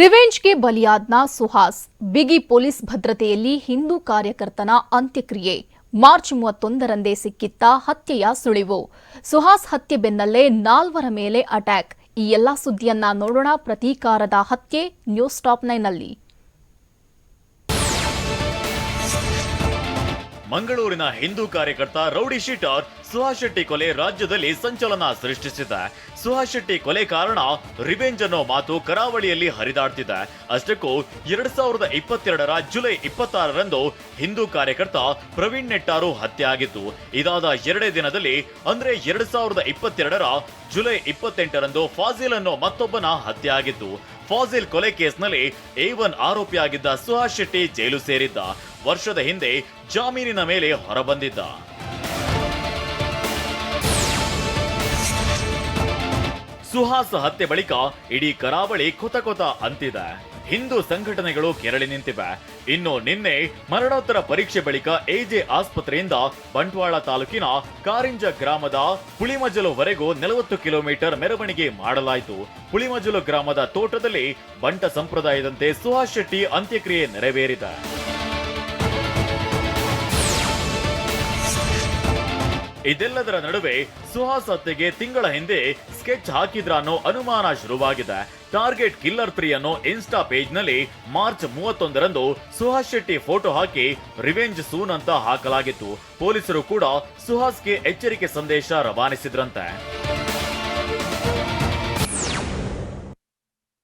ರಿವೆಂಜ್ಗೆ ಬಲಿಯಾದ್ನ ಸುಹಾಸ್ ಬಿಗಿ ಪೊಲೀಸ್ ಭದ್ರತೆಯಲ್ಲಿ ಹಿಂದೂ ಕಾರ್ಯಕರ್ತನ ಅಂತ್ಯಕ್ರಿಯೆ ಮಾರ್ಚ್ 31ರಂದೇ ಸಿಕ್ಕಿತ್ತ ಹತ್ಯೆಯ ಸುಳಿವು. ಸುಹಾಸ್ ಹತ್ಯೆ ಬೆನ್ನಲ್ಲೇ 4 ಮೇಲೆ ಅಟ್ಯಾಕ್. ಈ ಎಲ್ಲಾ ಸುದ್ದಿಯನ್ನ ನೋಡೋಣ. ಪ್ರತೀಕಾರದ ಹತ್ಯೆ ನ್ಯೂಸ್ ಟಾಪ್ 9ನಲ್ಲಿ. ಮಂಗಳೂರಿನ ಹಿಂದೂ ಕಾರ್ಯಕರ್ತ ರೌಡಿ ಶೀಟರ್ ಸುಹಾಸ್ ಶೆಟ್ಟಿ ಕೊಲೆ ರಾಜ್ಯದಲ್ಲಿ ಸಂಚಲನ ಸೃಷ್ಟಿಸಿದೆ. ಸುಹಾಸ್ ಶೆಟ್ಟಿ ಕೊಲೆ ಕಾರಣ ರಿವೆಂಜ್ ಅನ್ನೋ ಮಾತು ಕರಾವಳಿಯಲ್ಲಿ ಹರಿದಾಡ್ತಿದೆ. ಅಷ್ಟಕ್ಕೂ 2022ರ ಜುಲೈ 26ರಂದು ಹಿಂದೂ ಕಾರ್ಯಕರ್ತ ಪ್ರವೀಣ್ ನೆಟ್ಟಾರು ಹತ್ಯೆ ಆಗಿತ್ತು. ಇದಾದ 2 ದಿನದಲ್ಲಿ ಅಂದ್ರೆ 2022ರ ಜುಲೈ 28ರಂದು ಫಾಜಿಲ್ ಅನ್ನೋ ಮತ್ತೊಬ್ಬನ ಹತ್ಯೆ ಆಗಿತ್ತು. ಫಾಜಿಲ್ ಕೊಲೆ ಕೇಸ್ನಲ್ಲಿ A1 ಆರೋಪಿಯಾಗಿದ್ದ ಸುಹಾಸ್ ಶೆಟ್ಟಿ ಜೈಲು ಸೇರಿದ್ದ. ವರ್ಷದ ಹಿಂದೆ ಜಾಮೀನಿನ ಮೇಲೆ ಹೊರಬಂದಿದ್ದ. ಸುಹಾಸ್ ಹತ್ಯೆ ಬಳಿಕ ಇಡೀ ಕರಾವಳಿ ಕೊತ ಅಂತಿದೆ. ಹಿಂದೂ ಸಂಘಟನೆಗಳು ಕೆರಳಿ ನಿಂತಿವೆ. ಇನ್ನು ನಿನ್ನೆ ಮರಣೋತ್ತರ ಪರೀಕ್ಷೆ ಬಳಿಕ ಎಜೆ ಆಸ್ಪತ್ರೆಯಿಂದ ಬಂಟ್ವಾಳ ತಾಲೂಕಿನ ಕಾರಿಂಜ ಗ್ರಾಮದ ಪುಳಿಮಜಲುವರೆಗೂ 40 ಕಿಲೋಮೀಟರ್ ಮೆರವಣಿಗೆ ಮಾಡಲಾಯಿತು. ಪುಳಿಮಜಲು ಗ್ರಾಮದ ತೋಟದಲ್ಲಿ ಬಂಟ ಸಂಪ್ರದಾಯದಂತೆ ಸುಹಾಸ್ ಶೆಟ್ಟಿ ಅಂತ್ಯಕ್ರಿಯೆ ನೆರವೇರಿದೆ. ಇದೆಲ್ಲದರ ನಡುವೆ ಸುಹಾಸ್ ಹತ್ಯೆಗೆ ತಿಂಗಳ ಹಿಂದೆ ಸ್ಕೆಚ್ ಹಾಕಿದ್ರ ಅನ್ನೋ ಅನುಮಾನ ಶುರುವಾಗಿದೆ. ಟಾರ್ಗೆಟ್ ಕಿಲ್ಲರ್ 3 ಅನ್ನೋ ಇನ್ಸ್ಟಾ ಪೇಜ್ ನಲ್ಲಿ ಮಾರ್ಚ್ 31ರಂದು ಸುಹಾಸ್ ಶೆಟ್ಟಿ ಫೋಟೋ ಹಾಕಿ ರಿವೆಂಜ್ ಸೂನ್ ಅಂತ ಹಾಕಲಾಗಿತ್ತು. ಪೊಲೀಸರು ಕೂಡ ಸುಹಾಸ್ಗೆ ಎಚ್ಚರಿಕೆ ಸಂದೇಶ ರವಾನಿಸಿದ್ರಂತೆ.